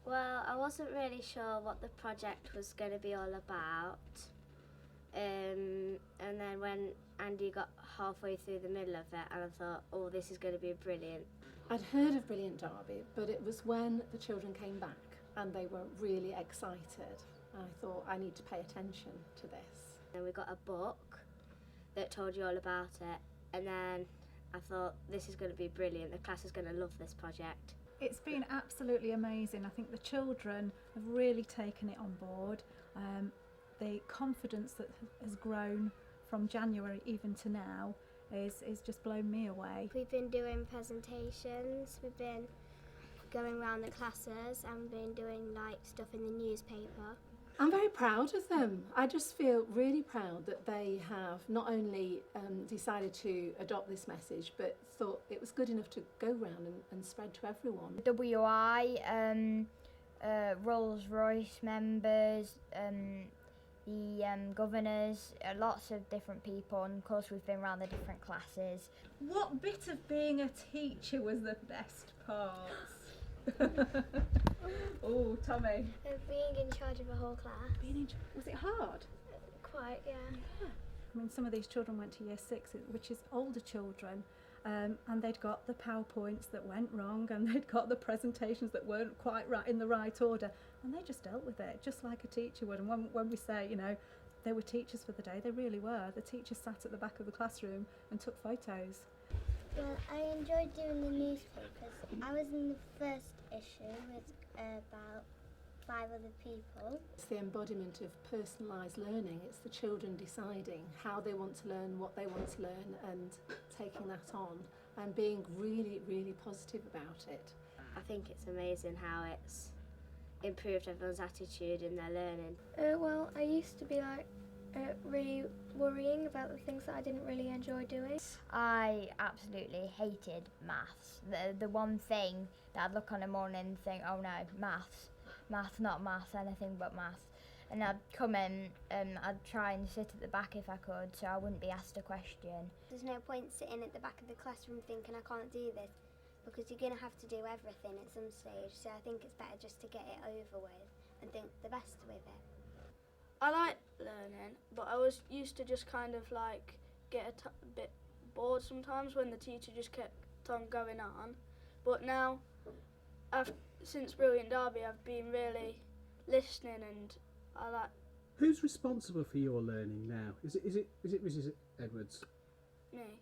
Well, I wasn't really sure what the project was going to be all about. And then when Andy got halfway through the middle of it, and I thought, oh, this is going to be brilliant. I'd heard of Brilliant Derby, but it was when the children came back and they were really excited. I thought, I need to pay attention to this. And we got a book that told you all about it, and then I thought, this is going to be brilliant. The class is going to love this project. It's been absolutely amazing. I think the children have really taken it on board. The confidence that has grown from January even to now is just blown me away. We've been doing presentations, we've been going around the classes and been doing like stuff in the newspaper. I'm very proud of them. I just feel really proud that they have not only decided to adopt this message, but thought it was good enough to go round and spread to everyone. WI, Rolls-Royce members, the governors, lots of different people, and of course we've been around the different classes. What bit of being a teacher was the best part? Oh, Tommy. Being in charge of a whole class. Was it hard? Quite, yeah. I mean, some of these children went to year 6, which is older children, and they'd got the PowerPoints that went wrong, and they'd got the presentations that weren't quite right in the right order, and they just dealt with it, just like a teacher would. And when we say, you know, they were teachers for the day, they really were. The teachers sat at the back of the classroom and took photos. Well, I enjoyed doing the newspapers. I was in the first issue with about 5 other people. It's the embodiment of personalised learning. It's the children deciding how they want to learn, what they want to learn, and taking that on and being really, really positive about it. I think it's amazing how it's improved everyone's attitude in their learning. Well, I used to be like really worrying about the things that I didn't really enjoy doing. I absolutely hated maths. The one thing that I'd look on a morning and think, oh no, maths, not maths, anything but maths. And I'd come in and I'd try and sit at the back if I could, so I wouldn't be asked a question. There's no point sitting at the back of the classroom thinking I can't do this, because you're going to have to do everything at some stage. So I think it's better just to get it over with and think the best with it. I like learning, but I used to just kind of like get a bit bored sometimes when the teacher just kept on going on. But now, since Brilliant Derby, I've been really listening, and I like. Who's responsible for your learning now? Is it Mrs. Edwards? Me.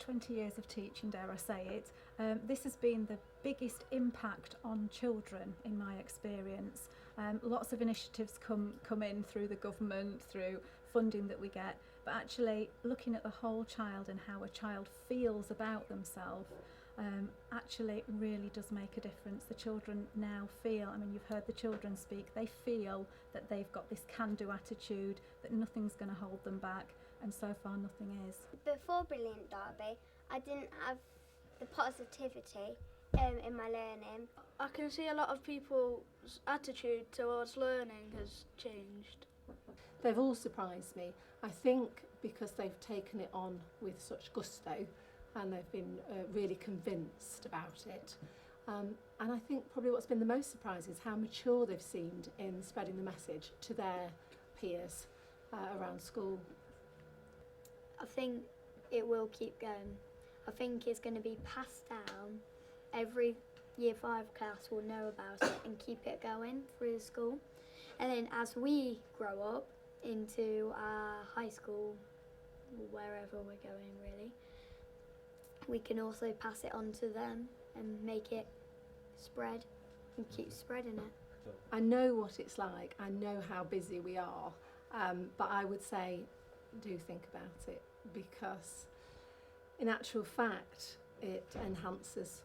20 years of teaching, dare I say it. This has been the biggest impact on children in my experience. Lots of initiatives come in through the government, through funding that we get, but actually looking at the whole child and how a child feels about themselves actually really does make a difference. The children now feel, I mean, you've heard the children speak, they feel that they've got this can-do attitude, that nothing's going to hold them back, and so far nothing is. Before Brilliant Derby, I didn't have the positivity in my learning. I can see a lot of people's attitude towards learning has changed. They've all surprised me. I think because they've taken it on with such gusto and they've been really convinced about it. And I think probably what's been the most surprising is how mature they've seemed in spreading the message to their peers around school. I think it will keep going. I think it's going to be passed down. Every year 5 class will know about it and keep it going through school. And then as we grow up into our high school, wherever we're going really, we can also pass it on to them and make it spread and keep spreading it. I know what it's like, I know how busy we are, but I would say do think about it, because in actual fact it enhances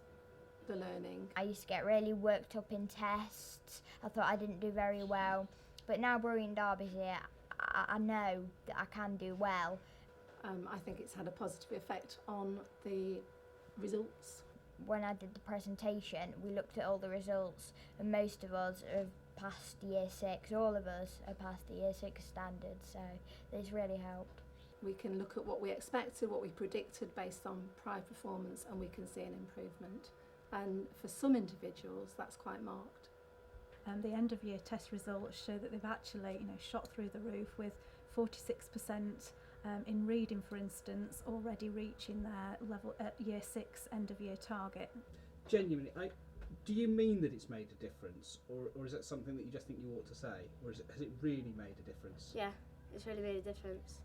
the learning. I used to get really worked up in tests. I thought I didn't do very well, but now Brilliant Derby's here, I know that I can do well. I think it's had a positive effect on the results. When I did the presentation, we looked at all the results, and most of us have passed year 6. All of us have passed the year 6 standards, so this really helped. We can look at what we expected, what we predicted based on prior performance, and we can see an improvement. and for some individuals that's quite marked. The end of year test results show that they've actually, shot through the roof, with 46% in reading, for instance, already reaching their level at year 6 end of year target. Genuinely, do you mean that it's made a difference, or is that something that you just think you ought to say, or has it really made a difference? Yeah, it's really made a difference.